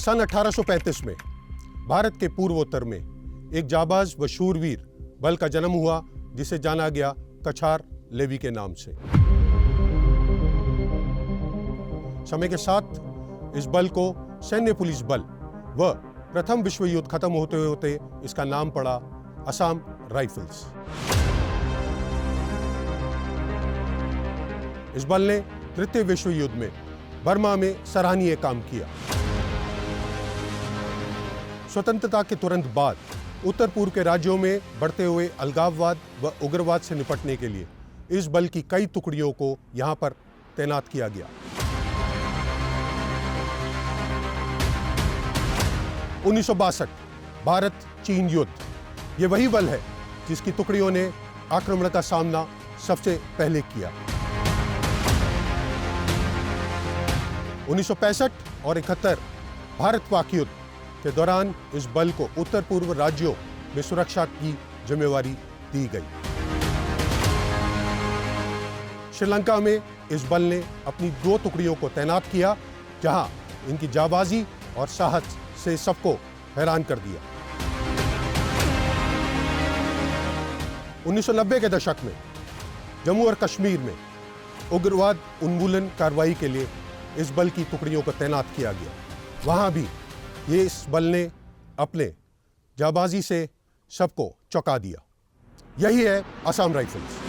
सन 1835 में भारत के पूर्वोत्तर में एक जाबाज व शूरवीर बल का जन्म हुआ जिसे जाना गया कछार लेवी के नाम से। समय के साथ इस बल को सैन्य पुलिस बल व प्रथम विश्व युद्ध खत्म होते होते इसका नाम पड़ा असम राइफल्स। इस बल ने तृतीय विश्व युद्ध में बर्मा में सराहनीय काम किया। स्वतंत्रता के तुरंत बाद उत्तर पूर्व के राज्यों में बढ़ते हुए अलगाववाद व उग्रवाद से निपटने के लिए इस बल की कई टुकड़ियों को यहां पर तैनात किया गया। 1962 भारत चीन युद्ध, ये वही बल है जिसकी टुकड़ियों ने आक्रमण का सामना सबसे पहले किया। 1965 और 71 भारत पाक युद्ध के दौरान इस बल को उत्तर पूर्व राज्यों में सुरक्षा की जिम्मेवारी दी गई। श्रीलंका में इस बल ने अपनी 2 टुकड़ियों को तैनात किया, जहां इनकी जाबाजी और साहस से सबको हैरान कर दिया। 1990 के दशक में जम्मू और कश्मीर में उग्रवाद उन्मूलन कार्रवाई के लिए इस बल की टुकड़ियों को तैनात किया गया। वहां भी इस बल ने अपने जाबाजी से सबको चौंका दिया। यही है असम राइफल्स।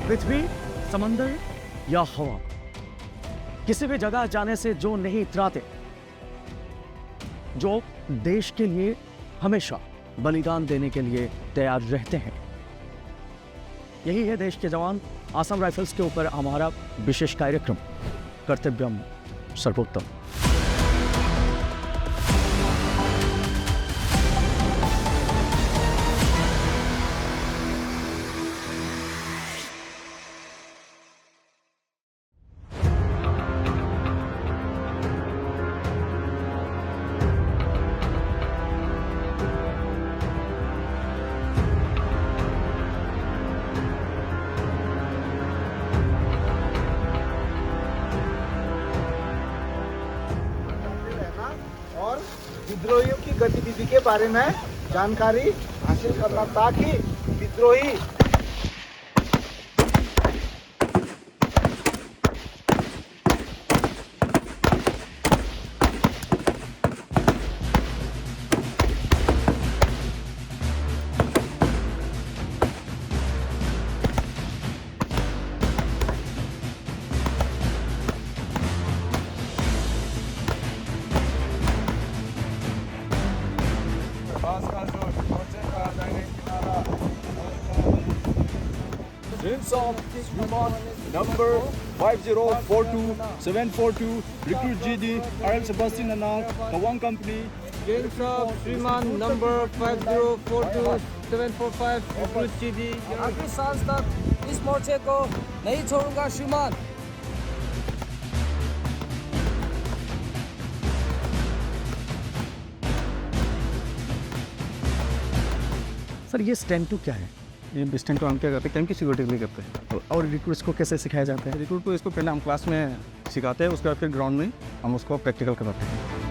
पृथ्वी, समंदर या हवा, किसी भी जगह जाने से जो नहीं इतराते, जो देश के लिए हमेशा बलिदान देने के लिए तैयार रहते हैं, यही है देश के जवान। असम राइफल्स के ऊपर हमारा विशेष कार्यक्रम कर्तव्यम सर्वोत्तम। विद्रोहियों की गतिविधि के बारे में जानकारी हासिल करना ताकि विद्रोही of Human number 5042742 recruit GD RL Sebastian Anand Kawang Company. Games of Shriman number 5042745 recruit GD। आखिरी सांस तक इस मोर्चे को नहीं छोड़ूंगा श्रीमान। सर, ये स्टैंड 2 क्या है? ये डिस्टेंट तो हम क्या करते हैं, कैंप की सिक्योरिटी के लिए करते हैं। और रिक्रूट्स को कैसे सिखाया जाता है? रिक्रूट को इसको पहले हम क्लास में सिखाते हैं, उसके बाद फिर ग्राउंड में हम उसको प्रैक्टिकल कराते हैं।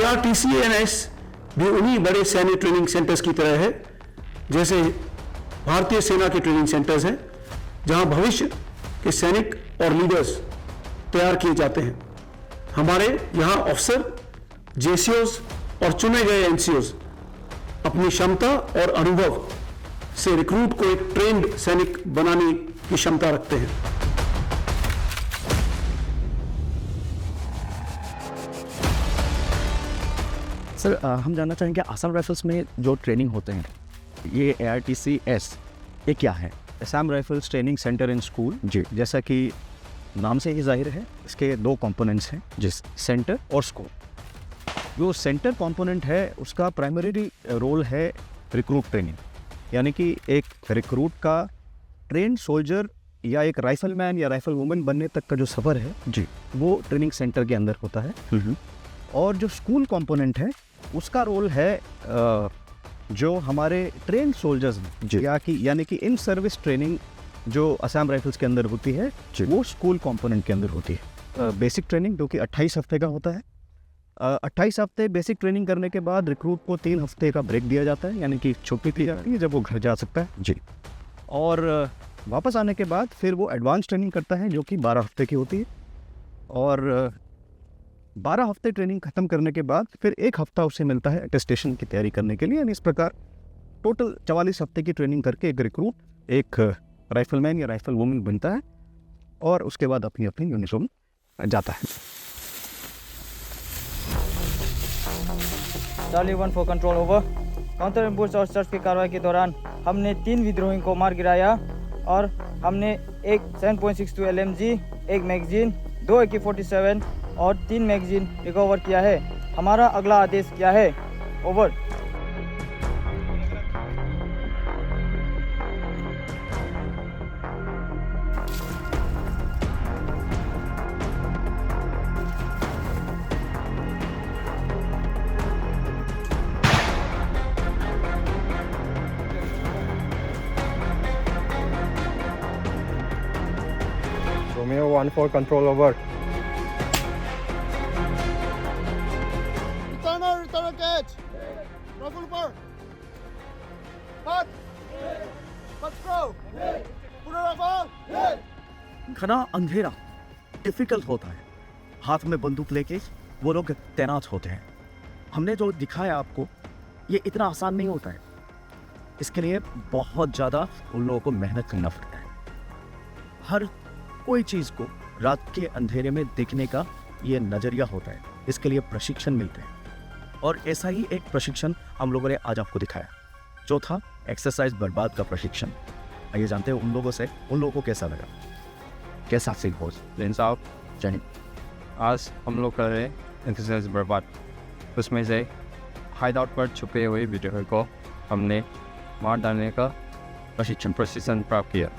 ARTCNS भी उन्हीं बड़े सैन्य ट्रेनिंग सेंटर्स की तरह है जैसे भारतीय सेना के ट्रेनिंग सेंटर्स हैं, जहां भविष्य के सैनिक और लीडर्स तैयार किए जाते हैं। हमारे यहां अफसर, JCOs और चुने गए NCOs अपनी क्षमता और अनुभव से रिक्रूट को एक ट्रेंड सैनिक बनाने की क्षमता रखते हैं। सर हम जानना चाहेंगे आसाम राइफल्स में जो ट्रेनिंग होते हैं, ये ARTCS ये क्या है? Assam rifles training centre and school, जी, जैसा कि नाम से ही जाहिर है, इसके 2 कंपोनेंट्स हैं, जिस सेंटर और स्कूल। जो सेंटर कंपोनेंट है उसका प्राइमरी रोल है रिक्रूट ट्रेनिंग, यानी कि एक रिक्रूट का ट्रेन सोल्जर या एक राइफलमैन या राइफल वुमन बनने तक का जो सफ़र है जी, वो ट्रेनिंग सेंटर के अंदर होता है। और जो स्कूल कंपोनेंट है उसका रोल है जो हमारे ट्रेन सोल्जर्स जी, यानी कि इन सर्विस ट्रेनिंग जो असम राइफल्स के अंदर होती है वो स्कूल कंपोनेंट के अंदर होती है। बेसिक ट्रेनिंग जो कि 28 हफ्ते का होता है। 28 हफ्ते बेसिक ट्रेनिंग करने के बाद रिक्रूट को 3 हफ्ते का ब्रेक दिया जाता है, यानी कि छुट्टी दी जाती है जब वो घर जा सकता है जी। और वापस आने के बाद फिर वो एडवांस ट्रेनिंग करता है जो कि 12 हफ्ते की होती है। और 12 हफ्ते ट्रेनिंग ख़त्म करने के बाद फिर 1 हफ्ता उसे मिलता है अटेस्टेशन की तैयारी करने के लिए। यानी इस प्रकार टोटल 44 हफ्ते की ट्रेनिंग करके एक रिक्रूट एक राइफलमैन या राइफल वुमन बनता है और उसके बाद अपनी अपनी यूनिफॉर्म में जाता है। Charlie 1 for control over। Counter ambush और सर्च की कार्रवाई के दौरान हमने 3 विद्रोहियों को मार गिराया और हमने एक 7.62 LMG, एक मैगजीन, 2 AK-47 और 3 मैगजीन रिकवर किया है। हमारा अगला आदेश क्या है? Over. Romeo 1 for control over। Return engage। Rifle ऊपर। Hut। Let's go। पूरा rifle। घना अंधेरा डिफिकल्ट होता है, हाथ में बंदूक लेके वो लोग तैनात होते हैं। हमने जो दिखाया आपको ये इतना आसान नहीं होता है, इसके लिए बहुत ज़्यादा उन लोगों को मेहनत करना पड़ता है। हर कोई चीज़ को रात के अंधेरे में देखने का ये नज़रिया होता है, इसके लिए प्रशिक्षण मिलते हैं। और ऐसा ही एक प्रशिक्षण हम लोगों ने आज आपको दिखाया जो था एक्सरसाइज बर्बाद का प्रशिक्षण। आइए जानते हैं उन लोगों को कैसा लगा, कैसा फील हो। साहब जय, आज हम लोग कर रहे हैं एक्सरसाइज बर्बाद। उसमें से हाइड आउट पर छुपे हुए विद्रोही को हमने मार डालने का प्रशिक्षण प्राप्त किया।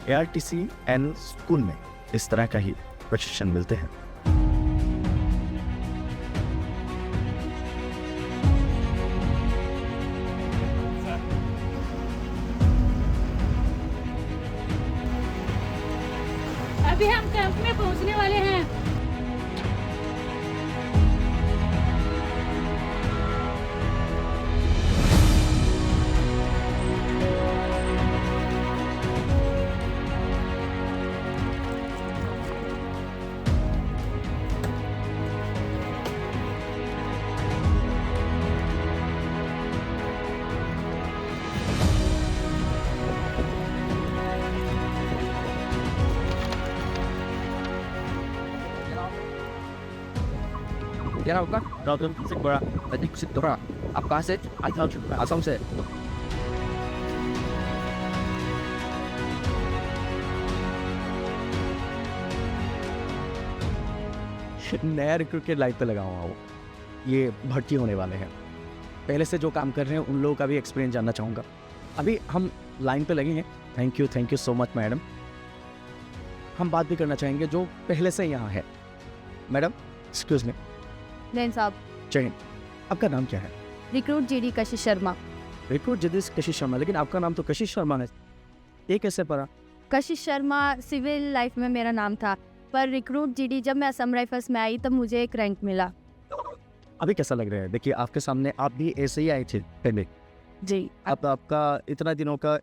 ARTCN स्कूल में इस तरह का ही प्रशिक्षण मिलते हैं। अभी हम कैंप में पहुंचने वाले हैं। Yan ako ka? Router Sigura. Tadi Sigura. Apa set? Asam set. नया रिक्रूट के लाइफ पे लगा हुआ वो ये भर्ती होने वाले हैं, पहले से जो काम कर रहे हैं उन लोगों का भी एक्सपीरियंस जानना चाहूँगा। अभी हम लाइन पे लगे हैं। Thank you so much madam. हम बात भी करना चाहेंगे जो पहले से यहाँ है। Madam excuse me. जैन साहब। जैन, आपका नाम क्या है? रिक्रूट जीडी कशिश शर्मा। रिक्रूट जीडी कशिश शर्मा, लेकिन आपका नाम तो कशिश शर्मा है, ये कैसे पड़ा? कशिश शर्मा सिविल लाइफ में मेरा नाम था, पर रिक्रूट जीडी जब मैं असम राइफल्स में आई तब मुझे एक रैंक मिला। अभी कैसा लग रहा है? देखिए आपके सामने आप भी ऐसे ही आए थे पहले जी। अब आपका इतना दिनों का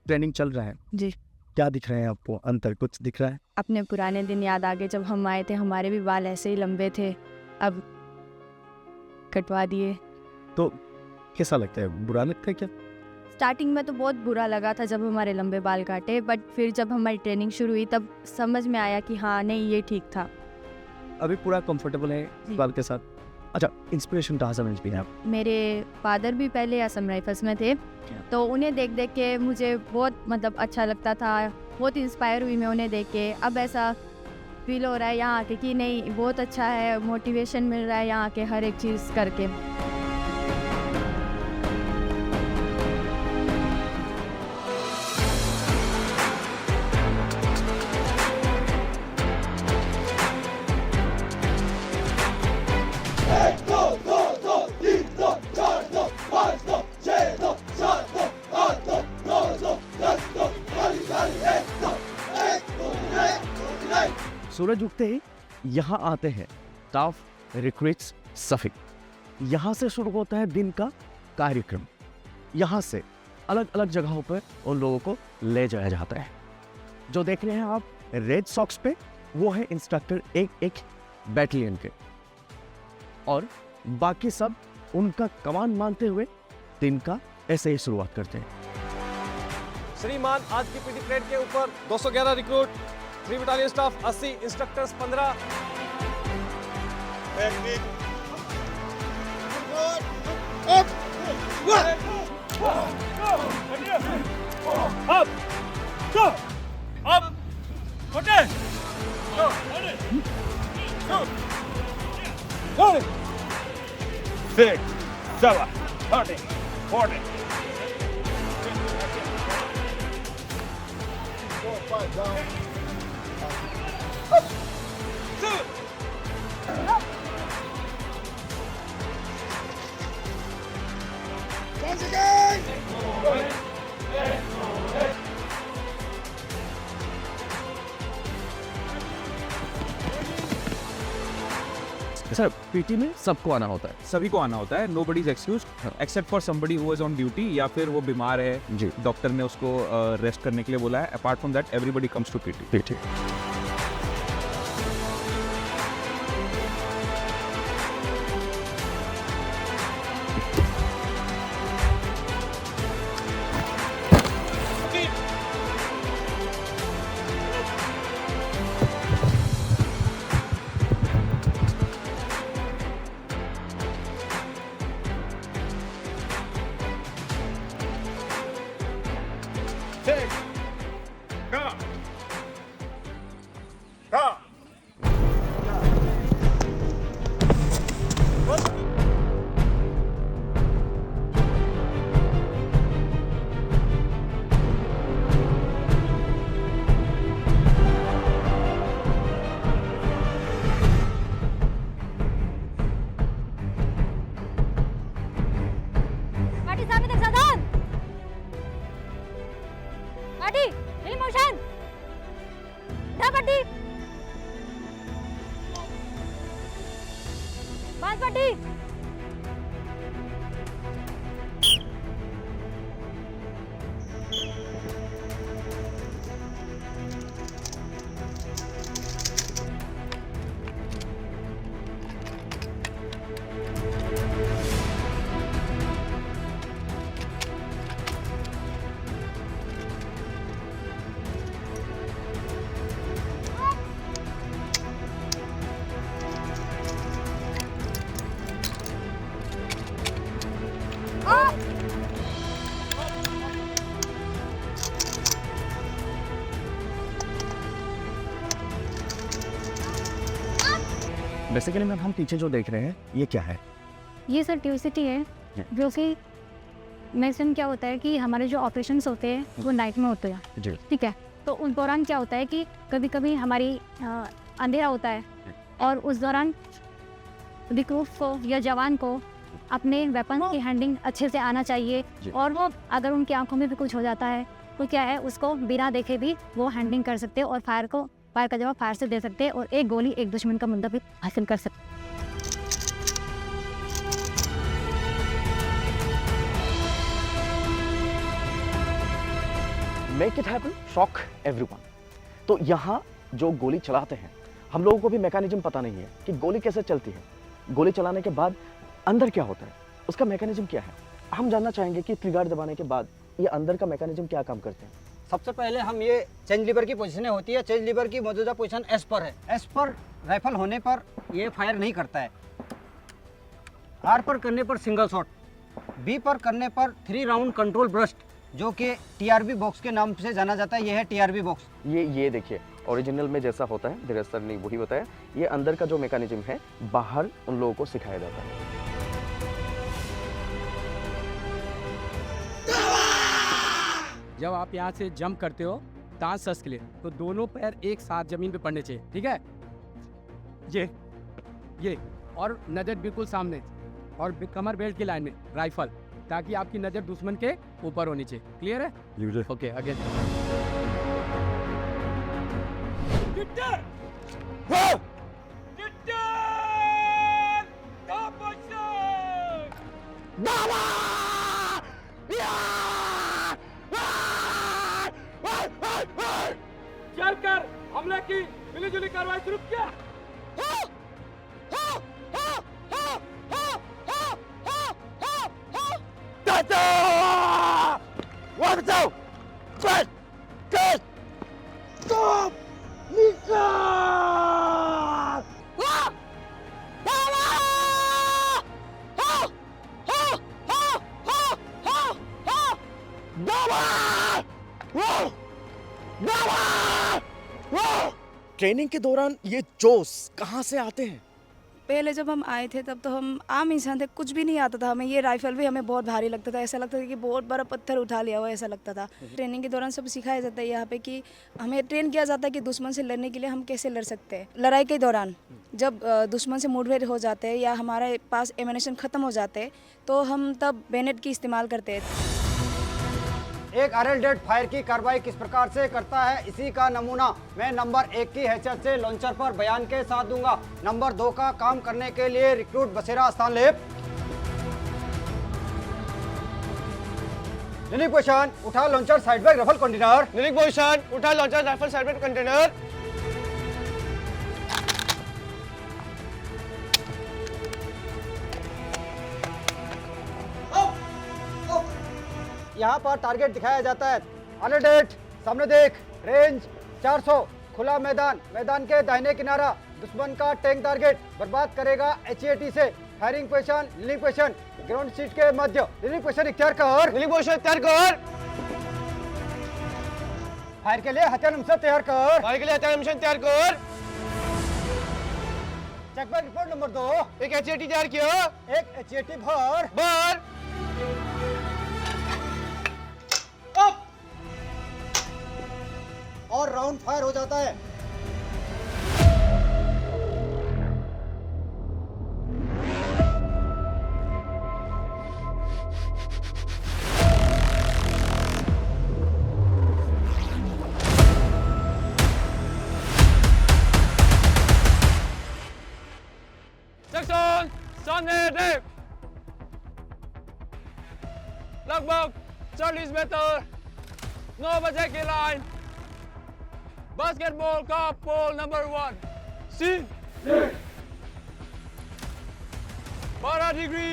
ट्रेनिंग चल रहा है जी। क्या दिख रहे हैं आपको? अंतर कुछ दिख रहा है? अपने पुराने दिन याद आ गए, जब हम आए थे हमारे भी बाल ऐसे ही लंबे थे, अब कटवा दिए। तो कैसा लगता है? बुरा लगता है क्या? स्टार्टिंग में तो बहुत बुरा लगा था जब हमारे लंबे बाल काटे, बट फिर जब हमारी ट्रेनिंग शुरू हुई तब समझ में आया कि हाँ नहीं ये ठीक था। अभी पूरा कंफर्टेबल है बाल के साथ? अच्छा, इंस्पिरेशन कहाँ से मिलती है आप? मेरे फादर भी पहले असम राइफल्स में थे, तो उन्हें देख देख के मुझे बहुत मतलब अच्छा लगता था, बहुत इंस्पायर हुई मैं उन्हें देख के। अब ऐसा फील हो रहा है यहाँ आके कि नहीं बहुत अच्छा है, मोटिवेशन मिल रहा है यहाँ के हर एक चीज़ करके। सूरज उगते ही यहाँ आते हैं स्टाफ रिक्रूट्स सफिक। यहाँ से शुरू होता है दिन का कार्यक्रम। यहाँ से अलग अलग जगहों पर उन लोगों को ले जाया जाता है। जो देख रहे हैं आप रेड सॉक्स पे, वो है इंस्ट्रक्टर एक बैटलियन के, और बाकी सब उनका कमान मानते हुए दिन का ऐसे ही शुरुआत करते हैं। श्रीमान, आज की पीटी परेड के ऊपर 211 recruit, 3 battalion staff 80, instructors 15। Sir PT में सबको आना होता है? सभी को आना होता है, nobody is excused except for somebody who is on duty, या फिर वो बीमार है जी, डॉक्टर ने उसको रेस्ट करने के लिए बोला है। Apart from that everybody comes to PT. Basically ma'am हम पीछे जो देख रहे हैं ये क्या है? ये सर ट्यूसिटी है, जो कि मैक्सिमम क्या होता है कि हमारे जो ऑपरेशंस होते हैं वो नाइट में होते हैं, जी ठीक है। तो उस दौरान क्या होता है कि कभी कभी हमारी अंधेरा होता है और उस दौरान रिक्रूट को या जवान को अपने वेपन की हैंडलिंग अच्छे से आना चाहिए, और वो अगर उनकी आंखों में भी कुछ हो जाता है तो क्या है, उसको बिना देखे भी वो हैंडलिंग कर सकते हैं और फायर का जवाब फायर से दे सकते हैं और एक गोली एक दुश्मन का मुद्दा भी हासिल कर सकते हैं। Make it happen, shock everyone. तो यहाँ जो गोली चलाते हैं, हम लोगों को भी मैकेनिज्म पता नहीं है कि गोली कैसे चलती है, गोली चलाने के बाद अंदर क्या होता है, उसका मैकेनिज्म क्या है। हम जानना चाहेंगे कि ट्रिगर दबाने के बाद ये अंदर का मैकेनिज्म क्या काम करते हैं। सबसे पहले हम ये चेंज लीवर की पोजीशनें होती है। चेंज लीवर की मौजूदा पोजीशन एस पर है। एस पर राइफल होने पर ये फायर नहीं करता है। आर पर करने पर सिंगल शॉट, बी पर करने पर 3 राउंड कंट्रोल ब्रस्ट, जो कि टीआरबी बॉक्स के नाम से जाना जाता है। ये है टीआरबी बॉक्स। ये देखिए ओरिजिनल में जैसा होता है, धीरज सर ने वही बताया। ये अंदर का जो मैकेनिज्म है बाहर उन लोगों को सिखाया जाता है। जब आप यहाँ से जंप करते हो ताश सस के लिए, तो दोनों पैर एक साथ जमीन पे पड़ने चाहिए, ठीक है। ये और नजर बिल्कुल सामने, और कमर बेल्ट की लाइन में राइफल, ताकि आपकी नजर दुश्मन के ऊपर होनी चाहिए। क्लियर है? Okay, again. चलकर हमले की मिलीजुली कार्रवाई शुरू किया। ट्रेनिंग के दौरान ये जोश कहाँ से आते हैं? पहले जब हम आए थे तब तो हम आम इंसान थे, कुछ भी नहीं आता था हमें। ये राइफल भी हमें बहुत भारी लगता था, ऐसा लगता था कि बहुत बड़ा पत्थर उठा लिया हुआ, ऐसा लगता था। ट्रेनिंग के दौरान सब सिखाया जाता है यहाँ पे कि हमें ट्रेन किया जाता है कि दुश्मन से लड़ने के लिए हम कैसे लड़ सकते हैं। लड़ाई के दौरान जब दुश्मन से मुठभेड़ हो जाते हैं या हमारे पास एमिनेशन ख़त्म हो जाते हैं, तो हम तब बेनेट की इस्तेमाल करते हैं। एक RL-डेड फायर की कार्रवाई किस प्रकार से करता है, इसी का नमूना मैं नंबर 1 की हैसियत से लॉन्चर पर बयान के साथ दूंगा। नंबर 2 का काम करने के लिए रिक्रूट बसेरा स्थान ले। लिनिक पोजीशन, उठा launcher side bag rifle container. लिनिक पोजीशन, उठा launcher rifle side bag container. यहाँ पर टारगेट दिखाया जाता है। RL-डेड, सामने देख, रेंज 400, खुला मैदान, मैदान के दाहिने किनारा, दुश्मन का टैंक टारगेट बर्बाद करेगा HAT से। फायरिंग पोजीशन, लिनिक पोजीशन, ग्राउंड सीट के मध्य। लिनिक पोजीशन इख्तियार कर। लिनिक पोजीशन इख्तियार कर। फायर के लिए हथियार नमूना तैयार कर। फायर के लिए हथियार नमूना तैयार कर। चेकबैक रिपोर्ट नंबर 2, एक HAT तैयार किया। एक HAT भर। और राउंड फायर हो जाता है। सेक्शन सामने देख, लगभग 40 मीटर 9 बजे की लाइन, बास्केटबॉल का पोल नंबर 1, सी 12 डिग्री,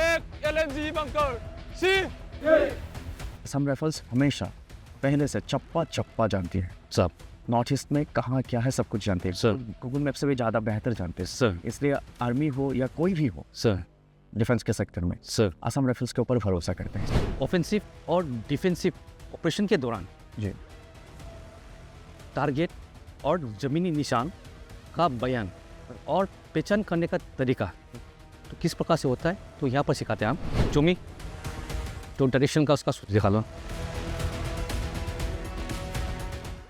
एक LMG बंकर, सी। असम राइफल्स हमेशा पहले से चप्पा चप्पा जानती है सब। नॉर्थ ईस्ट में कहाँ क्या है सब कुछ जानते हैं सर। गूगल मैप से भी ज़्यादा बेहतर जानते हैं सर। इसलिए आर्मी हो या कोई भी हो सर, डिफेंस के सेक्टर में सर असम राइफल्स के ऊपर भरोसा करते हैं। ऑफेंसिव और डिफेंसिव ऑपरेशन के दौरान जी टारगेट और ज़मीनी निशान का बयान और पहचान करने का तरीका तो किस प्रकार से होता है तो यहाँ पर सिखाते हैं हम। चुमी तो ट्रेडिशन का उसका सूत्र दिखा लो।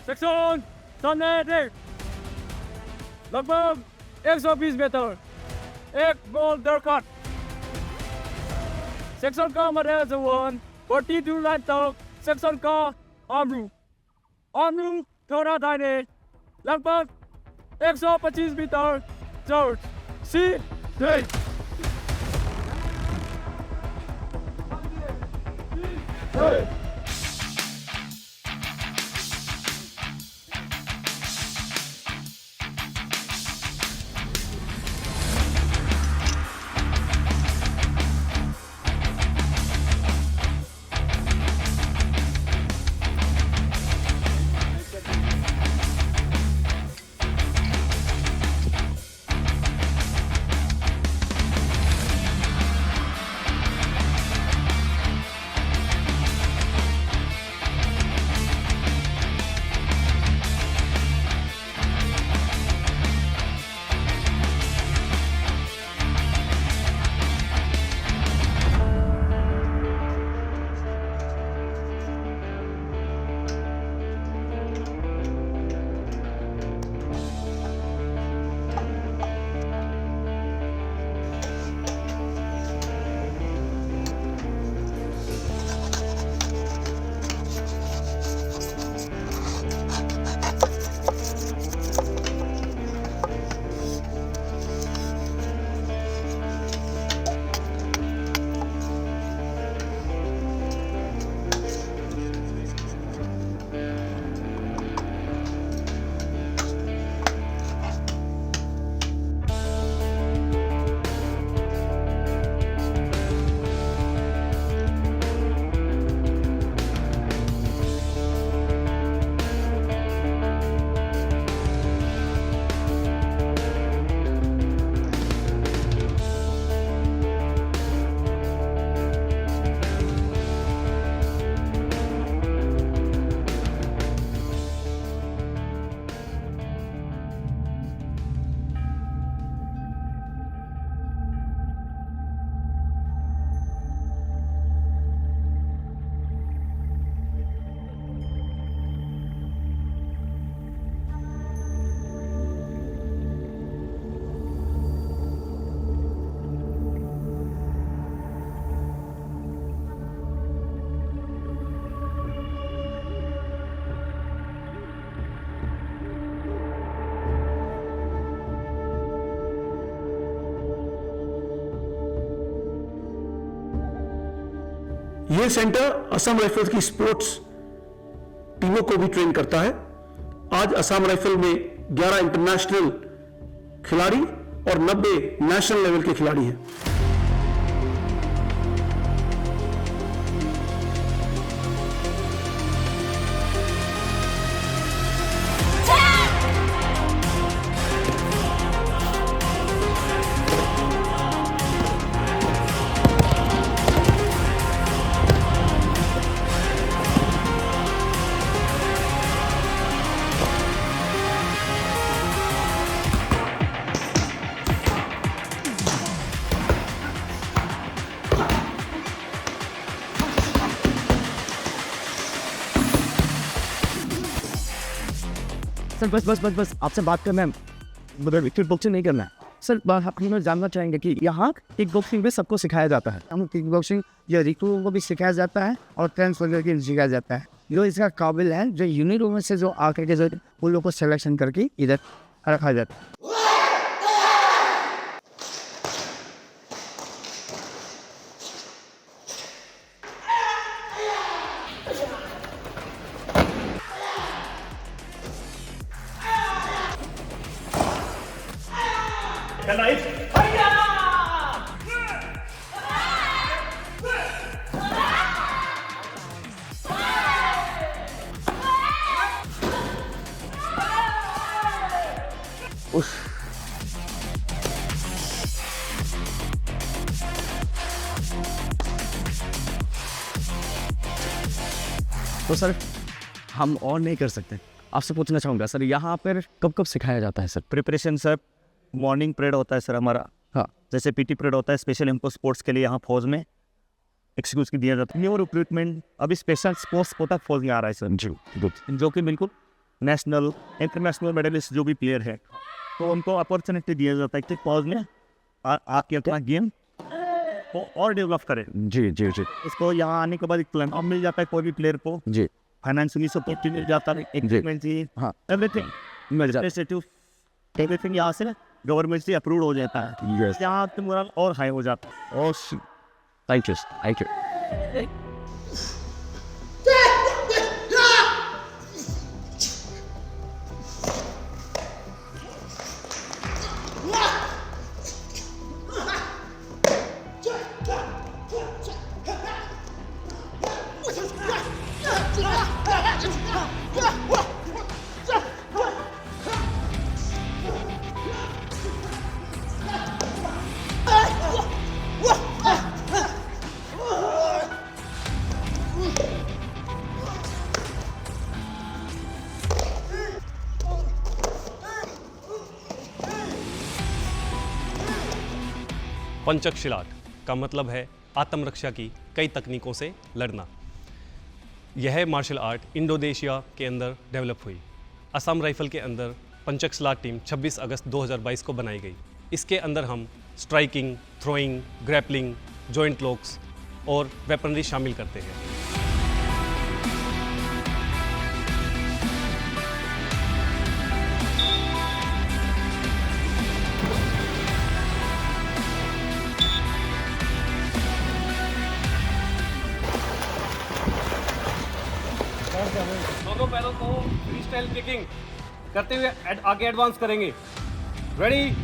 सेक्शन सामने लगभग 120 मीटर, एक गोल दरकट। सेक्शन का मध्य जवान 42 लाइन तक सेक्शन का आमरू थोड़ा दाहिने लगभग 125 मीटर चौड़ सीधे। ये सेंटर असम राइफल्स की स्पोर्ट्स टीमों को भी ट्रेन करता है। आज असम राइफल में 11 इंटरनेशनल खिलाड़ी और 90 नेशनल लेवल के खिलाड़ी हैं। सर बस आपसे बात करना है, मतलब विकेट बॉक्सिंग नहीं करना है सर। हम लोग जानना चाहेंगे कि यहाँ किक बॉक्सिंग भी सबको सिखाया जाता है। हम किक बॉक्सिंग या रिक्रूटों को भी सिखाया जाता है और ट्रेंड्स वगैरह के सिखाया जाता है। जो इसका काबिल है, जो यूनिटों में से जो आकर के जो उन लोगों को सिलेक्शन करके इधर रखा जाता है। तो सर हम और नहीं कर सकते, आपसे पूछना चाहूँगा सर यहाँ पर कब कब सिखाया जाता है sir? Preparation sir, morning parade होता है सर हमारा। हाँ, जैसे पीटी पीरियड होता है स्पेशल इनको स्पोर्ट्स के लिए यहाँ फौज में एक्सक्यूज की दिया जाता है और रिक्रूटमेंट अभी स्पेशल स्पोर्ट्स कोटा फौज में आ रहा है सर जी गुड, जो कि बिल्कुल नेशनल इंटरनेशनल मेडलिस्ट जो भी प्लेयर है तो उनको अपॉर्चुनिटी दिया जाता है कि फौज में आके अपना गेम को और डेवलप करें। जी जी जी इसको यहाँ आने के बाद एक प्लेटफॉर्म मिल जाता है कोई भी प्लेयर को जी, फाइनेंशियली सपोर्ट मिल जाता है, इक्विपमेंट हाँ एवरीथिंग मिल जाता है, एवरीथिंग यहाँ से गवर्नमेंट से अप्रूव हो जाता है। Yes. यहाँ पे मोरल और हाई हो जाता है। और थैंक यू। पंचक शिलाट का मतलब है आत्मरक्षा की कई तकनीकों से लड़ना। यह मार्शल आर्ट इंडोनेशिया के अंदर डेवलप हुई। असम राइफल के अंदर पंचक शिलाट टीम 26 अगस्त 2022 को बनाई गई। इसके अंदर हम striking, throwing, grappling, joint locks और वेपनरी शामिल करते हैं। दोनों पैरों को फ्री स्टाइल किकिंग करते हुए आगे एडवांस करेंगे। रेडी,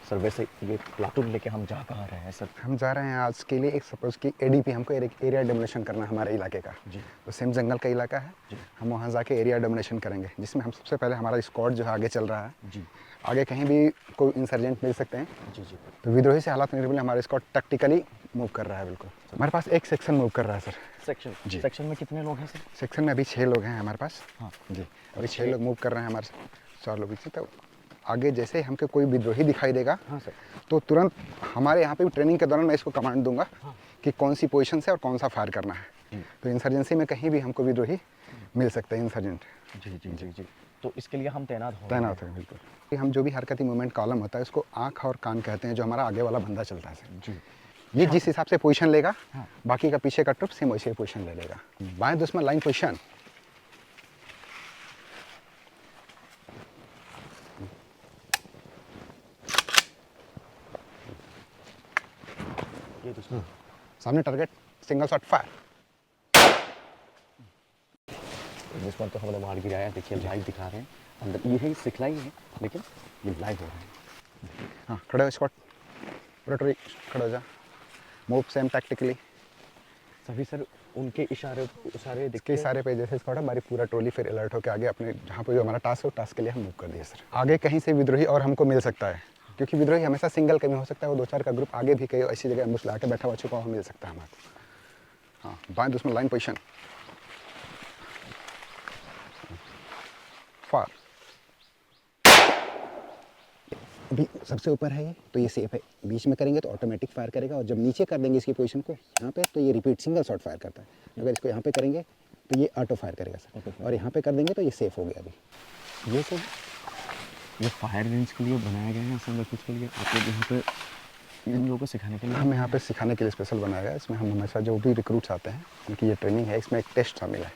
सर वैसे ये प्लाटून लेके हम जा कहाँ रहे हैं सर? हम जा रहे हैं आज के लिए एक सपोज कि एडीपी हमको एरिया डोमिनेशन करना है हमारे इलाके का जी, तो सेम जंगल का इलाका है जी। हम वहाँ जाके एरिया डोमिनेशन करेंगे जिसमें हम सबसे पहले हमारा स्क्वाड जो है आगे चल रहा है जी, आगे कहीं भी कोई इंसर्जेंट मिल सकते हैं जी जी। तो विद्रोही से हालात निर्मूल हमारा स्क्वाड टैक्टिकली मूव कर रहा है। बिल्कुल हमारे पास एक सेक्शन मूव कर रहा है सर। सेक्शन जी। सेक्शन में कितने लोग हैं सर? सेक्शन में अभी 6 लोग हैं हमारे पास। हाँ जी, अभी 6 लोग मूव कर रहे हैं हमारे 4 लोग से। तो आगे जैसे हमको कोई विद्रोही दिखाई देगा हाँ सर, तो तुरंत हमारे यहाँ पे भी ट्रेनिंग के दौरान मैं इसको कमांड दूंगा कि कौन सी पोजीशन से और कौन सा फायर करना है। तो इंसर्जेंसी में कहीं भी हमको विद्रोही मिल सकते हैं इंसर्जेंट। जी जी जी जी। तो इसके लिए हम तैनात हैं बिल्कुल। हम जो भी हरकती मूवमेंट कॉलम होता है उसको आँख और कान कहते हैं, जो हमारा आगे वाला बंदा चलता है सर जी। ये जिस हिसाब से पोजीशन लेगा बाकी का पीछे का ट्रुप सेम वैसे ही पोजीशन ले लेगा। बाएं दुश्मन लाइन पोजीशन, सामने टारगेट, सिंगल शॉट फायर। जिसमें तो हमने मार गिराया, देखिए लाइव दिखा रहे हैं अंदर। ये है सिखलाई है लेकिन ये लाइव हो रहा है। हाँ खड़े हो स्क्वाड, रोटरी खड़े हो जा, मूव सेम टैक्टिकली सभी सर। उनके इशारे इसके इशारे पे जैसे स्क्वाड हमारी पूरा ट्रोली फिर अलर्ट होकर आगे अपने जहाँ पे जो हमारा टास्क है टास्क के लिए हम मूव कर दिए सर। आगे कहीं से विद्रोही और हमको मिल सकता है क्योंकि विद्रोही हमेशा सिंगल कमी हो सकता है, वो 2-4 का ग्रुप आगे भी कहीं ऐसी जगह एम्बुश ला के बैठा हुआ छुपा हुआ मिल सकता है हमारे। हाँ बाएं दुश्मन लाइन पोजीशन, फायर। अभी सबसे ऊपर है ये तो ये सेफ है, बीच में करेंगे तो ऑटोमेटिक फायर करेगा और जब नीचे कर देंगे इसकी पोजीशन को यहाँ पे तो ये रिपीट सिंगल शॉट फायर करता है। अगर इसको यहाँ पे करेंगे तो ये ऑटो फायर करेगा सर, और यहाँ पे कर देंगे तो ये सेफ हो गया। अभी ये सर ये फायर रेंज के लिए बनाया गया है असल में, कुछ के लिए आप लोग यहाँ पे इन लोगों को सिखाने के लिए हम यहाँ पे सिखाने के लिए स्पेशल बनाया गया है। इसमें हम हमेशा जो भी रिक्रूट्स आते हैं उनकी ये ट्रेनिंग है, इसमें एक टेस्ट शामिल है।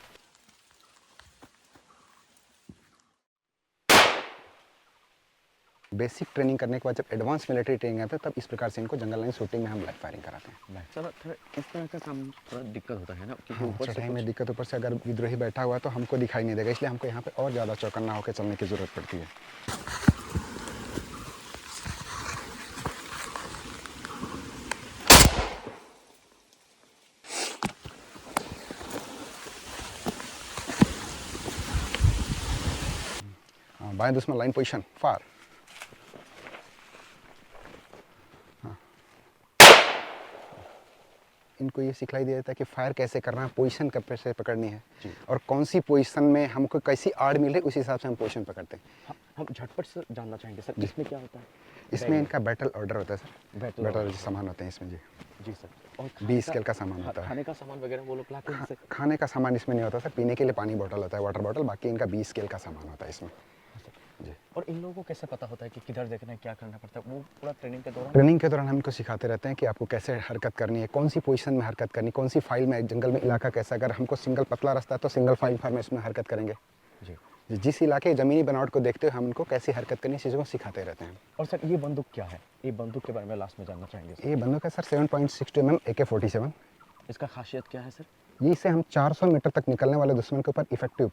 बेसिक ट्रेनिंग करने के बाद जब एडवांस मिलिट्री ट्रेनिंग आते हैं तब इस प्रकार से इनको जंगल लाइन शूटिंग में हम लाइव फायरिंग कराते हैं। सर थोड़ा इस तरह का काम थोड़ा दिक्कत होता है ना, क्योंकि हाँ, ऊपर से चढ़ाई में दिक्कत, ऊपर से अगर विद्रोही बैठा हुआ है तो हमको दिखाई नहीं देगा, इसलिए हमको यहाँ पे और ज़्यादा चौकन्ना होकर चलने की ज़रूरत पड़ती है। बाएं दुश्मन लाइन पोजीशन फार। इनको ये सिखलाई दिया जाता है कि फायर कैसे करना है, पोजीशन कब से पकड़नी है और कौन सी पोजीशन में हमको कैसी आड़ मिल रही है, उस हिसाब से हम पोजीशन पकड़ते हैं। हम झटपट से जानना चाहेंगे सर, इसमें क्या होता है? इसमें इनका बैटल ऑर्डर होता है सर, बैटल सामान होते हैं इसमें। जी जी सर। और 20 स्केल का सामान होता है। खाने का सामान वगैरह वो लोग लाते हैं सर? खाने का सामान इसमें नहीं होता सर, पीने के लिए पानी बोतल होता है, वाटर बोतल, बाकी इनका 20 स्केल का सामान होता है इसमें। जी। और इन लोगों को कैसे पता होता है कि किधर देखना है, क्या करना पड़ता है? वो पूरा ट्रेनिंग के दौरान? ट्रेनिंग के दौरान हम इनको सिखाते रहते हैं कि आपको कैसे हरकत करनी है, कौन सी पोजीशन में हरकत करनी, कौन सी फाइल में, जंगल में इलाका कैसा, अगर हमको सिंगल पतला रास्ता है तो सिंगल फाइल फॉर्मेशन में हरकत करेंगे। जी। जिस इलाके ज़मीनी बनावट को देखते हुए हम उनको कैसी हरकत करनी, चीज़ों को सिखाते रहते हैं। और सर ये बंदूक क्या है? ये बंदूक के बारे में लास्ट में जानना चाहेंगे। ये बंदूक है सर 7.62 mm AK-47। इसका खासियत क्या है सर? ये इससे हम 400 मीटर तक निकलने वाले दुश्मन के ऊपर इफेक्टिव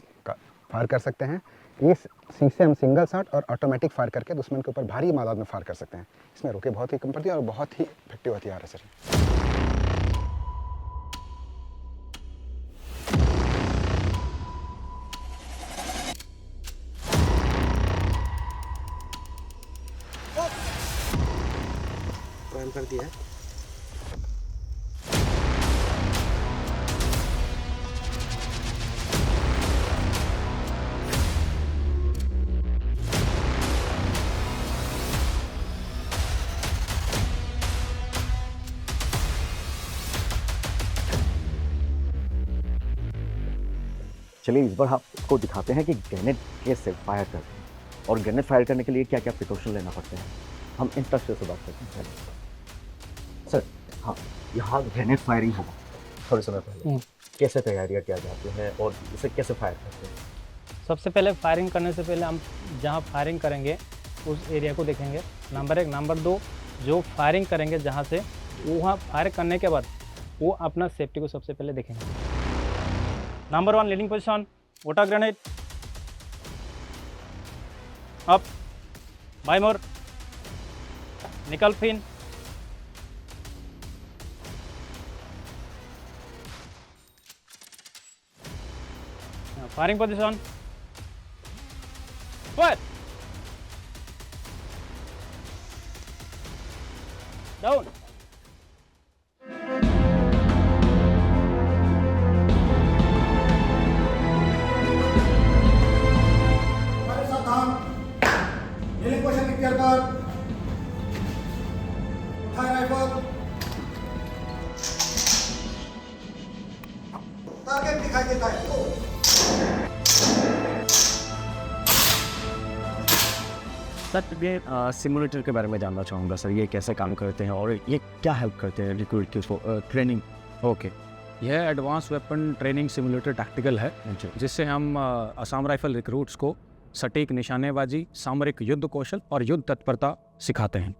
फायर कर सकते हैं। ये से हम सिंगल शॉट और ऑटोमेटिक फायर करके दुश्मन के ऊपर भारी मात्रा में फायर कर सकते हैं। इसमें रोके बहुत ही कम पड़ती है और बहुत ही इफेक्टिव हथियार है सर। कर दिया है। चलिए इस बार आपको दिखाते हैं कि ग्रेनेड कैसे फायर करते हैं और ग्रेनेड फायर करने के लिए क्या क्या प्रिकॉशन लेना पड़ते हैं। हम इंस्ट्रक्टर से बात करते हैं। सर हाँ, यहाँ ग्रेनेड फायरिंग होगा थोड़े समय पहले, कैसे तैयारियाँ किया जाती है और इसे कैसे फायर करते हैं? सबसे पहले फायरिंग करने से पहले हम जहाँ फायरिंग करेंगे उस एरिया को देखेंगे, नंबर 1। नंबर 2, जो फायरिंग करेंगे जहाँ से, वहाँ फायर करने के बाद वो अपना सेफ्टी को सबसे पहले देखेंगे। नंबर 1 लीडिंग पोजीशन, वोटा ग्रेनेड अप, बाय मोर, निकल फिन, firing position, fire, down. Target दिखाई देता है। सर ये सिमुलेटर के बारे में जानना चाहूँगा सर, ये कैसे काम करते हैं और ये क्या हेल्प करते हैं रिक्रूट की ट्रेनिंग? ओके, यह advance weapon training simulator tactical है जिससे हम असम राइफल रिक्रूट्स को सटीक निशानेबाजी, सामरिक युद्ध कौशल और युद्ध तत्परता सिखाते हैं।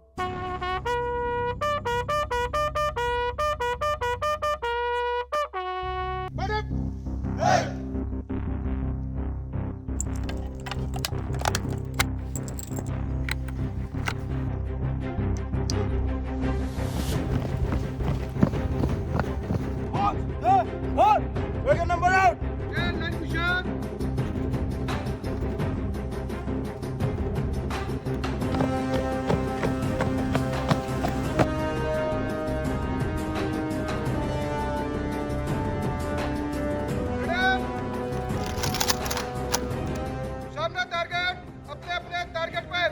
Number out. 10 line push. सामने टारगेट, अपने अपने टारगेट पर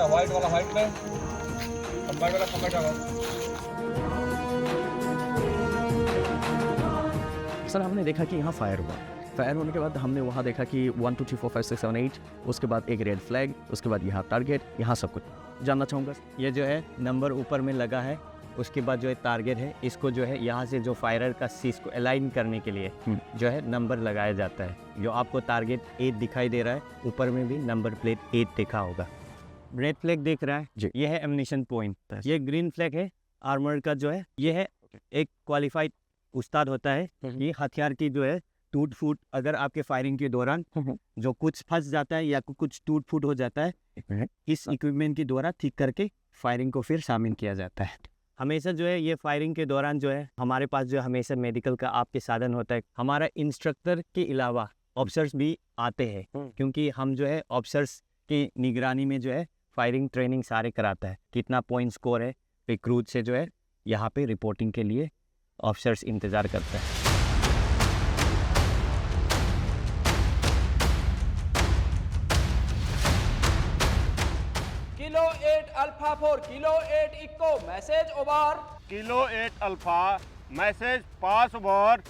आता व्हाइट वाला व्हाइट में, कंबाइट वाला कंबाइट होगा। सर हमने देखा कि यहाँ फायर हुआ, फायर होने के बाद हमने वहाँ देखा कि 1 2 3 4 5 6 7 8, उसके बाद एक रेड फ्लैग, उसके बाद यहाँ टारगेट, यहाँ सब कुछ जानना चाहूँगा। ये जो है नंबर ऊपर में लगा है, उसके बाद जो है टारगेट है, इसको जो है यहाँ से जो फायरर का सीस को अलाइन करने के लिए जो है नंबर लगाया जाता है। जो आपको टारगेट 8 दिखाई दे रहा है, ऊपर में भी नंबर प्लेट 8 लिखा होगा। रेड फ्लैग देख रहा है, ये है एमिनेशन पॉइंट। ये ग्रीन फ्लैग है आर्मर का जो है, ये है एक क्वालिफाइड उस्ताद होता है। ये हथियार की जो है टूट फूट, अगर आपके फायरिंग के दौरान जो कुछ फंस जाता है या कुछ टूट फूट हो जाता है, इस इक्विपमेंट के द्वारा ठीक करके फायरिंग को फिर शामिल किया जाता है। हमेशा जो है ये फायरिंग के दौरान जो है हमारे पास जो है हमेशा मेडिकल का आपके साधन होता है। हमारा इंस्ट्रक्टर के अलावा ऑफिसर्स भी आते हैं, क्योंकि हम जो है ऑफिसर्स की निगरानी में जो है फायरिंग ट्रेनिंग सारे कराता है। कितना पॉइंट स्कोर है, रिक्रूट से जो है यहाँ पे रिपोर्टिंग के लिए ऑफिसर्स इंतज़ार करते हैं। Kilo 8 alpha 4, kilo 8 echo, message over. Kilo 8 alpha, message pass over.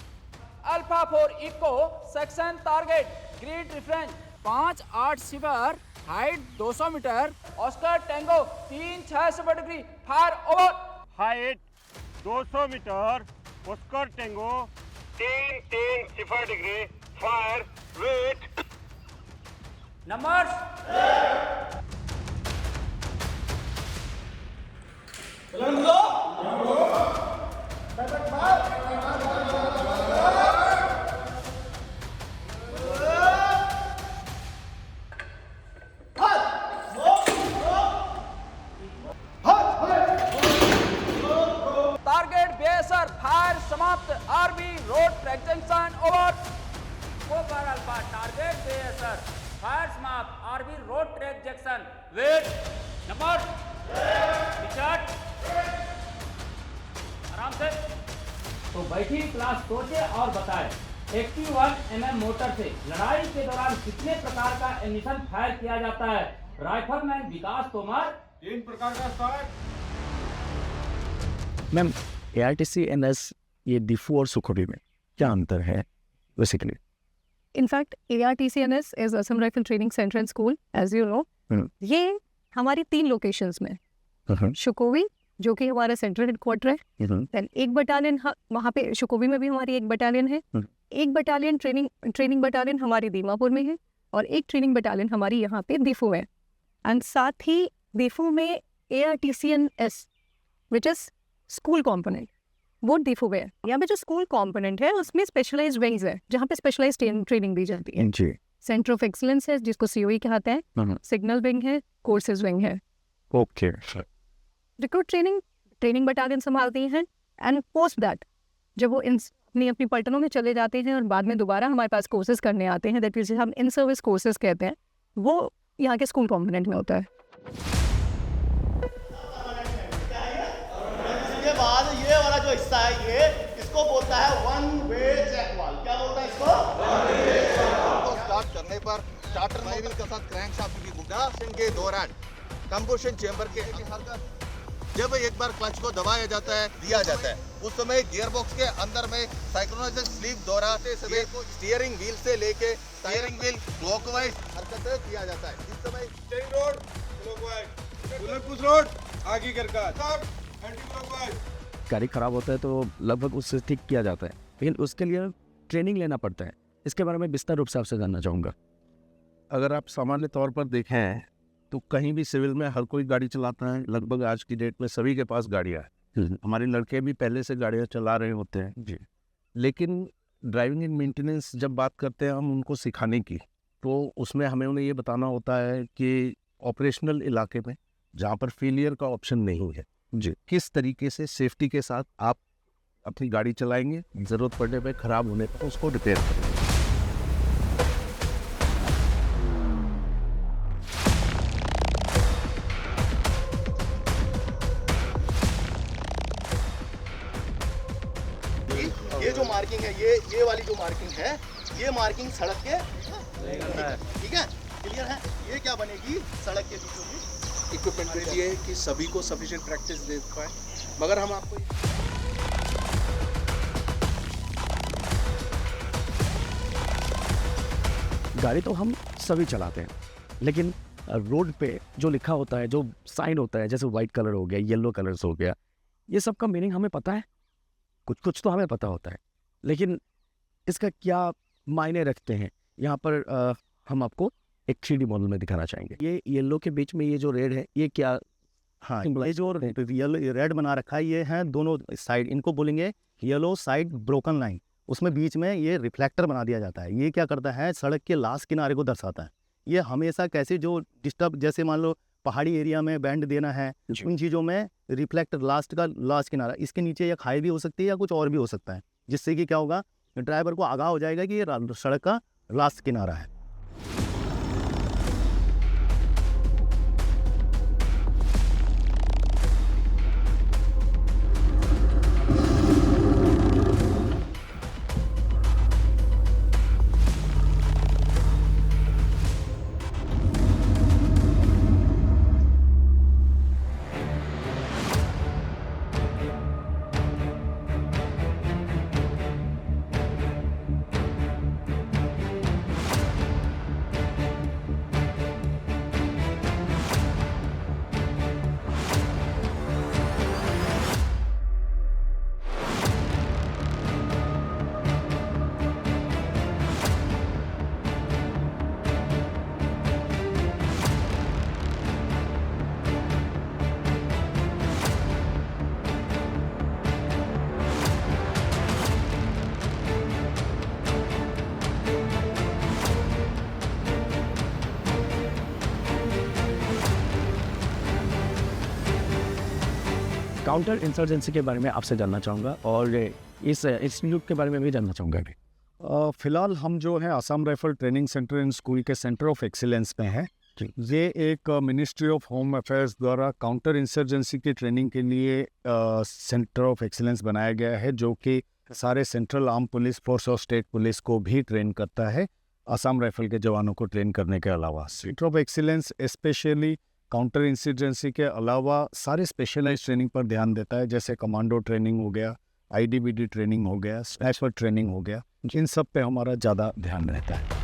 Alpha 4 echo, section target, grid reference 5-8 सिवर, height 200 metre, Oscar tango 3-6 degree, fire over. Height 200 metre, Oscar tango 3-0 degree, fire, wait. Numbers target बेसर, fire समाप्त। RB road track junction over. Over alpha, target बेसर, fire समाप्त। RB road track junction, wait. Number Richard, आराम से तो बैठी class सोचे और बताए। 81 mm मोटर से लड़ाई के दौरान कितने प्रकार का एमिशन फायर किया जाता है? राइफलमैन विकास तोमर। 3 प्रकार का स्टार्ट। मैम ARTC-NS ये डिफू और सुखोवी में क्या अंतर है basically? In fact, ARTC-NS is Assam Rifle Training Center and School, as you know. ये हमारी 3 लोकेशंस में, शुकोवी जो कि हमारा सेंट्रल हेडक्वार्टर है, देन एक बटालियन वहाँ पे शुकोवी में भी हमारी एक बटालियन है, एक बटालियन ट्रेनिंग बटालियन हमारी दीमापुर में है, और एक ट्रेनिंग बटालियन हमारी यहाँ पे दीफू में। एंड साथ ही दीफू में ARTC-NS which is school component, वो दीफू में है। यहाँ पे जो स्कूल कॉम्पोनेंट है उसमें स्पेशलाइज्ड विंग्स है जहाँ पे स्पेशलाइज्ड ट्रेनिंग दी जाती है। जी। सेंटर ऑफ एक्सीलेंस है जिसको COE कहते हैं, सिग्नल विंग है, कोर्सेज विंग है। ओके। रिक्रूट ट्रेनिंग बटालियन संभालती हैं, एंड पोस्ट दैट जब वो अपनी पलटनों में चले जाते हैं और बाद में दोबारा हमारे पास कोर्सेज करने आते हैं, दैट मींस हम इन सर्विस कोर्सेज कहते हैं, वो यहाँ के स्कूल कॉम्पोनेंट में होता है। इसके बाद ये वाला जो हिस्सा है ये इसको बोलता है वन वे चेक वाल। क्या बोलता है इसको? वन वे चेक वाल। स्टार्ट करने पर स्टार्टर मोबिल के साथ क्रैंकशाफ्ट की गुडासन के दौरान कंबशन चेंबर के जब एक बार क्लच को दबाया जाता है, दिया जाता है, उस समय गियरबॉक्स के अंदर में साइक्रोनाइजर स्लीव द्वारा स्टीयरिंग व्हील से लेके स्टीयरिंग व्हील क्लॉकवाइज हरकत किया जाता है। इस समय steering road clockwise, bulletproof road आगे करका एंटी क्लॉकवाइज। गाड़ी खराब होता है तो लगभग उससे ठीक किया जाता है, लेकिन उसके लिए ट्रेनिंग लेना पड़ता है। इसके बारे में विस्तार रूप से आपसे जानना चाहूँगा। अगर आप सामान्य तौर पर देखें तो कहीं भी सिविल में हर कोई गाड़ी चलाता है, लगभग आज की डेट में सभी के पास गाड़ियाँ हैं। हमारे लड़के भी पहले से गाड़ियाँ चला रहे होते हैं जी, लेकिन ड्राइविंग एंड मेंटेनेंस जब बात करते हैं हम उनको सिखाने की, तो उसमें हमें उन्हें ये बताना होता है कि ऑपरेशनल इलाके में जहाँ पर फेलियर का ऑप्शन नहीं है जी, किस तरीके से सेफ्टी के साथ आप अपनी गाड़ी चलाएंगे, ज़रूरत पड़ने पर ख़राब होने पर उसको रिपेयर करेंगे। ये जो मार्किंग है, ये वाली जो मार्किंग है, ये मार्किंग सड़क के ठीक है, क्लियर है। ये क्या बनेगी? सड़क के बीचों बीच इक्विपमेंट के लिए कि सभी को सफिशिएंट प्रैक्टिस दे पाए, मगर हम आपको गाड़ी तो हम सभी चलाते हैं, लेकिन रोड पे जो लिखा होता है, जो साइन होता है, जैसे वाइट कलर हो गया, येलो कलर्स हो गया, ये सब का मीनिंग हमें पता है। कुछ तो हमें पता होता है, लेकिन इसका क्या मायने रखते हैं, यहाँ पर हम आपको एक 3D मॉडल में दिखाना चाहेंगे। ये येलो के बीच में ये जो रेड है, ये क्या? हाँ, ये जो येलो रेड बना रखा है, ये है दोनों साइड, इनको बोलेंगे येलो साइड ब्रोकन लाइन। उसमें बीच में ये रिफ्लेक्टर बना दिया जाता है। ये क्या करता है, सड़क के लास्ट किनारे को दर्शाता है। ये हमेशा कैसे जो डिस्टर्ब, जैसे मान लो पहाड़ी एरिया में बैंड देना है, उन चीज़ों में रिफ्लेक्टर लास्ट किनारा, इसके नीचे या खाई भी हो सकती है या कुछ और भी हो सकता है, जिससे कि क्या होगा, ड्राइवर को आगाह हो जाएगा कि ये सड़क का लास्ट किनारा है। काउंटर इंसर्जेंसी के बारे में आपसे जानना चाहूँगा और इस इंस्टीट्यूट के बारे में भी जानना चाहूँगा अभी। फिलहाल हम जो है Assam rifle training centre and school के सेंटर ऑफ एक्सीलेंस में है। ये एक मिनिस्ट्री ऑफ होम अफेयर्स द्वारा काउंटर इंसर्जेंसी की ट्रेनिंग के लिए सेंटर ऑफ एक्सीलेंस बनाया गया है, जो कि सारे सेंट्रल आर्म पुलिस फोर्स और स्टेट पुलिस को भी ट्रेन करता है, आसाम राइफल के जवानों को ट्रेन करने के अलावा। Centre of excellence specially counter insurgency के अलावा सारे स्पेशलाइज ट्रेनिंग पर ध्यान देता है, जैसे कमांडो ट्रेनिंग हो गया, IDBD ट्रेनिंग हो गया, स्नाइपर ट्रेनिंग हो गया, इन सब पे हमारा ज़्यादा ध्यान रहता है।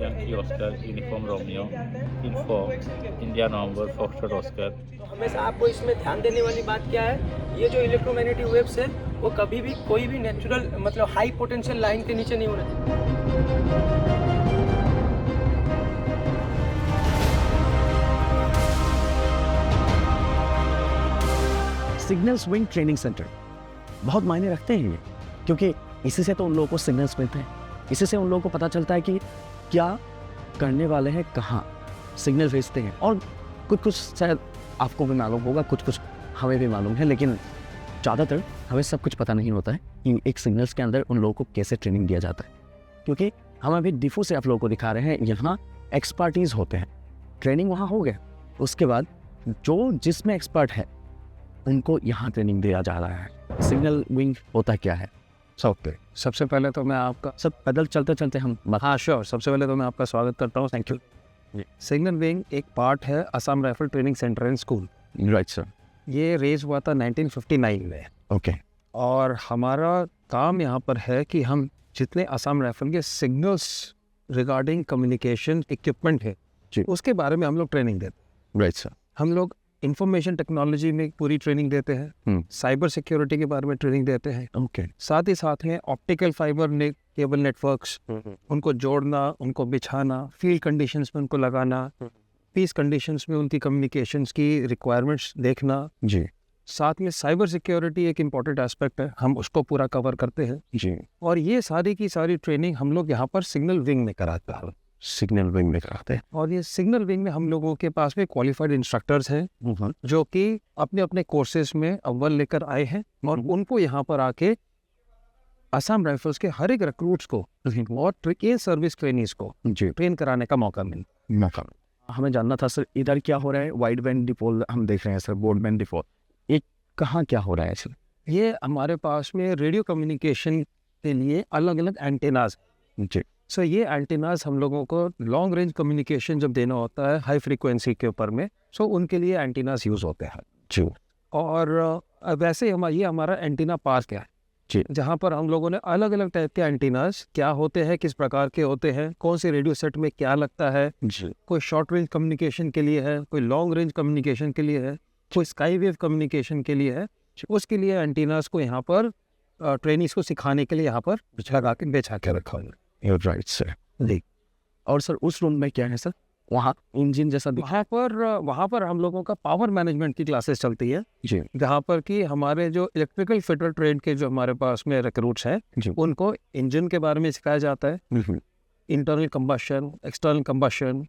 Yankee Oscar, Uniform Romeo, Info, India November, Foxtrot Oscar। तो हमेशा आपको इसमें ध्यान देने वाली बात क्या है, ये जो इलेक्ट्रोमैग्नेटिक वेव्स है वो कभी भी कोई भी नेचुरल मतलब हाई पोटेंशियल लाइन के नीचे नहीं होना चाहिए। सिग्नल्स विंग ट्रेनिंग सेंटर बहुत मायने रखते हैं ये, क्योंकि इसी से तो उन लोगों को सिग्नल्स मिलते हैं, इसी से उन लोगों को पता चलता है कि क्या करने वाले हैं, कहाँ सिग्नल भेजते हैं। और कुछ शायद आपको भी मालूम होगा, कुछ हमें भी मालूम है, लेकिन ज़्यादातर हमें सब कुछ पता नहीं होता है कि एक सिग्नल्स के अंदर उन लोगों को कैसे ट्रेनिंग दिया जाता है। क्योंकि हम अभी डिफो से आप लोगों को दिखा रहे हैं, यहाँ एक्सपर्टीज़ होते हैं, ट्रेनिंग वहाँ हो गया, उसके बाद जो जिसमें एक्सपर्ट है उनको यहाँ ट्रेनिंग दिया जा रहा है। सिग्नल विंग होता क्या है? सबसे पहले तो मैं आपका सब पैदल चलते चलते हम हाँ श्योर सबसे पहले तो मैं आपका स्वागत करता हूँ, थैंक यू। सिग्नल विंग एक पार्ट है Assam rifle training centre and school. Right sir. ये रेज हुआ था 1959 में। ओके। और हमारा काम यहाँ पर है कि हम जितने असम राइफल के सिग्नल्स रिगार्डिंग कम्युनिकेशन इक्विपमेंट है उसके बारे में हम लोग ट्रेनिंग देते हैं। Right sir. हम लोग इंफॉर्मेशन टेक्नोलॉजी में पूरी ट्रेनिंग देते हैं, साइबर सिक्योरिटी के बारे में ट्रेनिंग देते हैं। ओके। साथ ही साथ में ऑप्टिकल फाइबर ने केबल नेटवर्क्स, उनको जोड़ना, उनको बिछाना, फील्ड कंडीशंस में उनको लगाना, पीस कंडीशंस में उनकी कम्युनिकेशंस की रिक्वायरमेंट्स देखना। जी। साथ में साइबर सिक्योरिटी एक इम्पॉर्टेंट एस्पेक्ट है, हम उसको पूरा कवर करते हैं। जी। और ये सारी की सारी ट्रेनिंग हम लोग यहाँ पर सिग्नल विंग में कराते हैं। सिग्नल विंग में कराते हैं। और ये सिग्नल विंग में हम लोगों के पास में क्वालिफाइड इंस्ट्रक्टर्स हैं जो कि अपने अपने कोर्सेज में अव्वल लेकर आए हैं और उनको यहाँ पर आके असम राइफल्स के हर एक रिक्रूट्स को और एयर सर्विस ट्रेनिंग्स को ट्रेन कराने का मौका मिला। हमें जानना था सर, इधर क्या हो रहा है? वाइड बैंड डिपोल हम देख रहे हैं सर, ब्रॉड बैंड डिपोल, एक कहाँ क्या हो रहा है सर? ये हमारे पास में रेडियो कम्युनिकेशन के लिए अलग अलग एंटेनाज। जी। सो ये एंटेनाज हम लोगों को लॉन्ग रेंज कम्युनिकेशन जब देना होता है हाई फ्रीक्वेंसी के ऊपर में, सो उनके लिए एंटेनाज यूज़ होते हैं। जी। और वैसे ये हमारा एंटीना पार्क है जी, जहाँ पर हम लोगों ने अलग अलग टाइप के एंटीनास क्या होते हैं, किस प्रकार के होते हैं, कौन से रेडियो सेट में क्या लगता है, कोई शॉर्ट रेंज कम्युनिकेशन के लिए है, कोई लॉन्ग रेंज कम्युनिकेशन के लिए है, कोई स्काई वेव कम्युनिकेशन के लिए है, उसके लिए एंटीनास को यहाँ पर ट्रेनिंग्स को सिखाने के लिए यहाँ पर बिछा के रखा है। Right sir. जी। और सर उस रूम में क्या है सर? वहाँ इंजन जैसा वहाँ पर हम लोगों का पावर मैनेजमेंट की क्लासेस चलती है जी, जहाँ पर कि हमारे जो इलेक्ट्रिकल फिटर ट्रेड के जो हमारे पास में रिक्रूट्स हैं उनको इंजन के बारे में सिखाया जाता है, इंटरनल कंबशन, एक्सटर्नल कंबशन,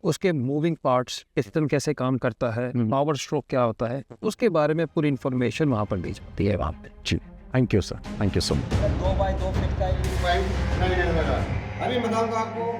उसके मूविंग पार्ट्स, पिस्टन कैसे काम करता है, पावर स्ट्रोक क्या होता है, उसके बारे में पूरी इन्फॉर्मेशन वहाँ पर दी जाती है वहाँ पे। जी, thank you sir, thank you so much. 2 by 2 feet का अभी बताऊंगा आपको।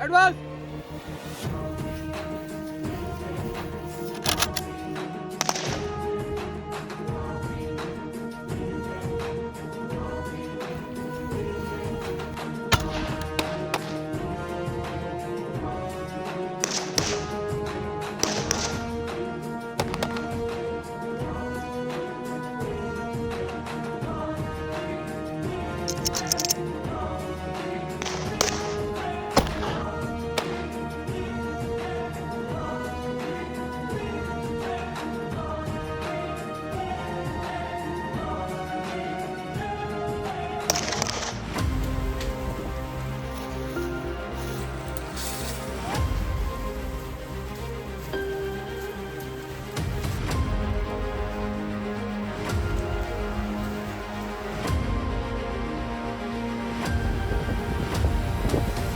Advance.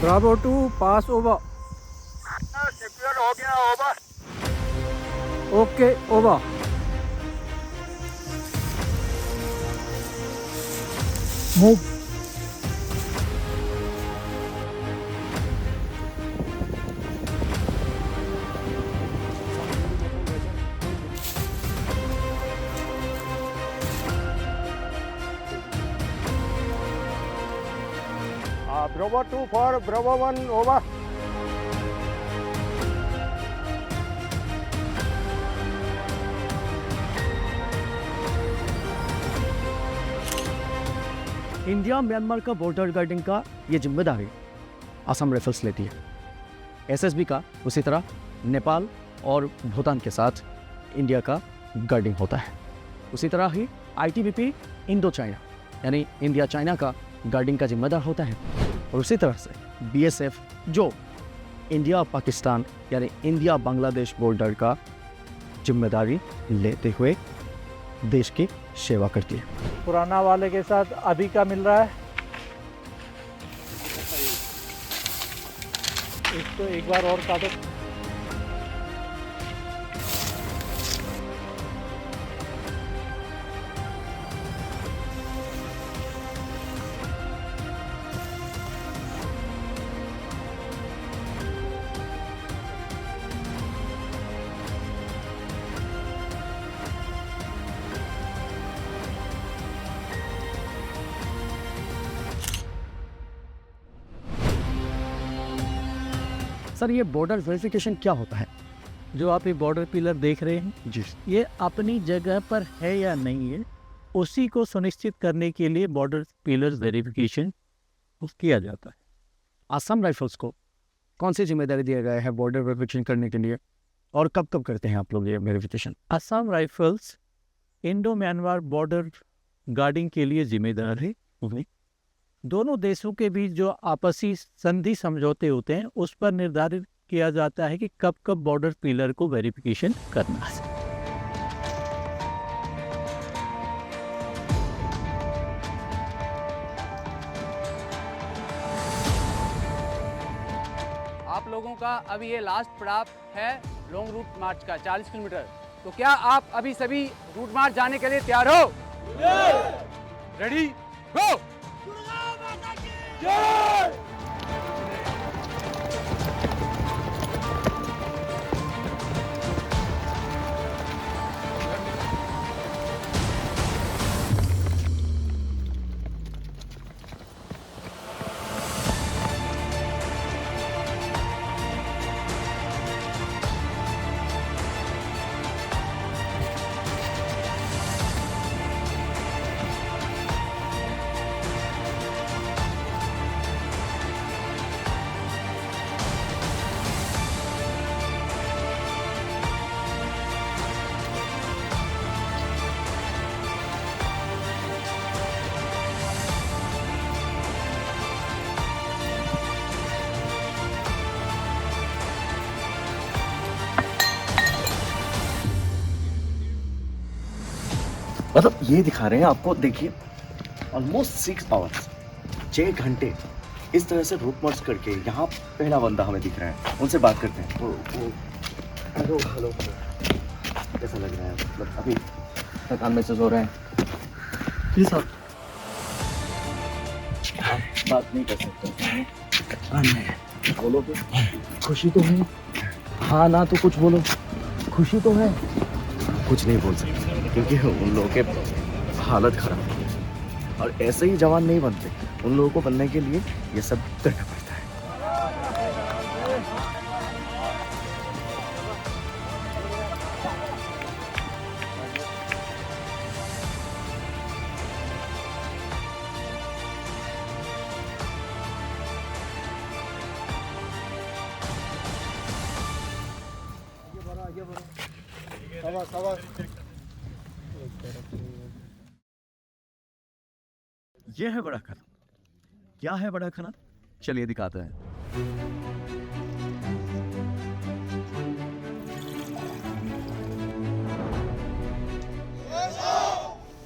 Bravo 2 pass over. Secure हो गया, over. Okay over. Move. Bravo 2 for Bravo 1, over. India Myanmar का बॉर्डर गार्डिंग का ये जिम्मेदारी असम राइफल्स लेती है। एसएसबी का उसी तरह नेपाल और भूटान के साथ इंडिया का गार्डिंग होता है। उसी तरह ही आईटीबीपी इंडो चाइना यानी इंडिया चाइना का गार्डिंग का जिम्मेदार होता है। और उसी तरह से बीएसएफ जो इंडिया पाकिस्तान यानी इंडिया बांग्लादेश बॉर्डर का जिम्मेदारी लेते हुए देश की सेवा करती है। पुराना वाले के साथ अभी का मिल रहा है। इसको एक बार और काटो। सर ये बॉर्डर वेरिफिकेशन क्या होता है? जो आप ये बॉर्डर पिलर देख रहे हैं जी, ये अपनी जगह पर है या नहीं है, उसी को सुनिश्चित करने के लिए बॉर्डर पिलर वेरिफिकेशन किया जाता है। असम राइफल्स को कौन सी जिम्मेदारी दिया गया है बॉर्डर वेरिफिकेशन करने के लिए और कब कब करते हैं आप लोग ये verification? Assam rifles Indo Myanmar border guarding के लिए जिम्मेदार है। दोनों देशों के बीच जो आपसी संधि समझौते होते हैं उस पर निर्धारित किया जाता है कि कब कब बॉर्डर पिलर को वेरिफिकेशन करना है। आप लोगों का अभी ये लास्ट पड़ाव है लॉन्ग रूट मार्च का 40 किलोमीटर। तो क्या आप अभी सभी रूट मार्च जाने के लिए तैयार हो? रेडी गो। मतलब ये दिखा रहे हैं आपको, देखिए ऑलमोस्ट 6 आवर्स 6 घंटे इस तरह से रूट मार्च करके यहाँ पहला बंदा हमें दिख रहा है। उनसे बात करते हैं। हेलो हेलो, कैसा लग रहा है? मतलब अभी थकान महसूस हो रहा है? जी साहब, आप बात नहीं कर सकते? बोलो तो, खुशी तो है? हाँ ना तो कुछ बोलो, खुशी तो है? कुछ नहीं बोल सकते क्योंकि उन लोगों के हालत खराब है और ऐसे ही जवान नहीं बनते। उन लोगों को बनने के लिए ये सब करना पड़ता है। ये है बड़ा खाना। क्या है बड़ा खाना? चलिए दिखाते हैं।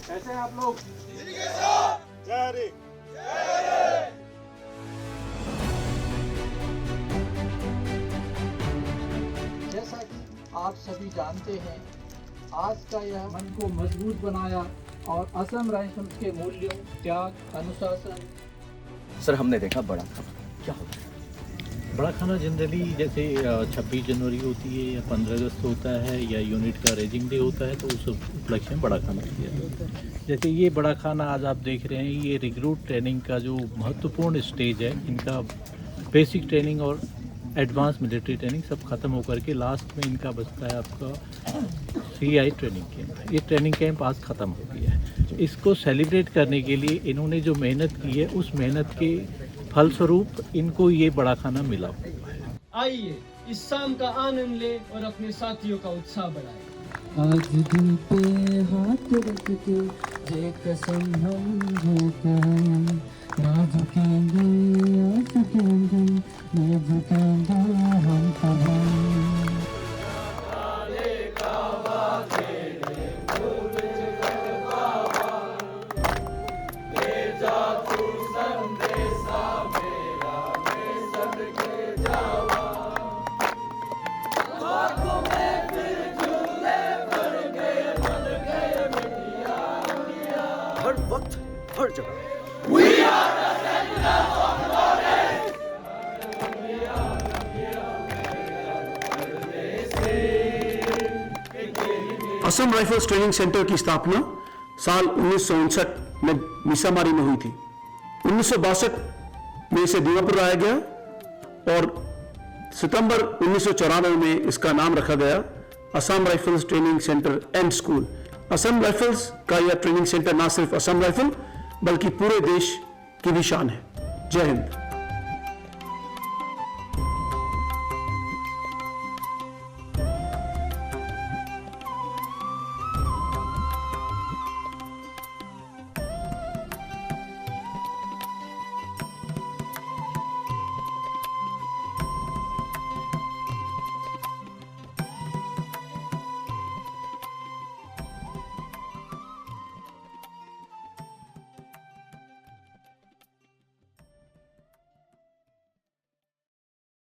कैसे हैं आप लोग? जैसा कि आप सभी जानते हैं, आज का यह मन को मजबूत बनाया और असम राइफल्स के मूल्यों, त्याग, अनुशासन। सर हमने देखा बड़ा खाना क्या होता है। बड़ा खाना जनरली जैसे 26 जनवरी होती है या 15 अगस्त होता है या यूनिट का रेजिंग डे होता है, तो उस उपलक्ष्य में बड़ा खाना किया जाता है। जैसे ये बड़ा खाना आज आप देख रहे हैं, ये रिक्रूट ट्रेनिंग का जो महत्वपूर्ण स्टेज है, इनका बेसिक ट्रेनिंग और एडवांस मिलिट्री ट्रेनिंग सब खत्म होकर के लास्ट में इनका बचता है आपका CI ट्रेनिंग कैंप। ये ट्रेनिंग कैंप आज ख़त्म हो गया है। इसको सेलिब्रेट करने के लिए इन्होंने जो मेहनत की है, उस मेहनत के फलस्वरूप इनको ये बड़ा खाना मिला हुआ है। आइए इस शाम का आनंद ले और अपने साथियों का उत्साह बढ़ाएं। आज दिल पे हाथ रख के ये कसम हम लेते हैं, ना झुकेंगे ना झुकेंगे ना झुकेंगे हम कभी। हर वक्त हर जगह असम राइफल्स ट्रेनिंग सेंटर की स्थापना साल 1959 में मिसामारी में हुई थी। 1962 में इसे दीमापुर लाया गया और सितंबर 1994 में इसका नाम रखा गया Assam rifles training centre and school. Assam rifles का यह ट्रेनिंग सेंटर न सिर्फ असम राइफल बल्कि पूरे देश की भी शान है। जय हिंद।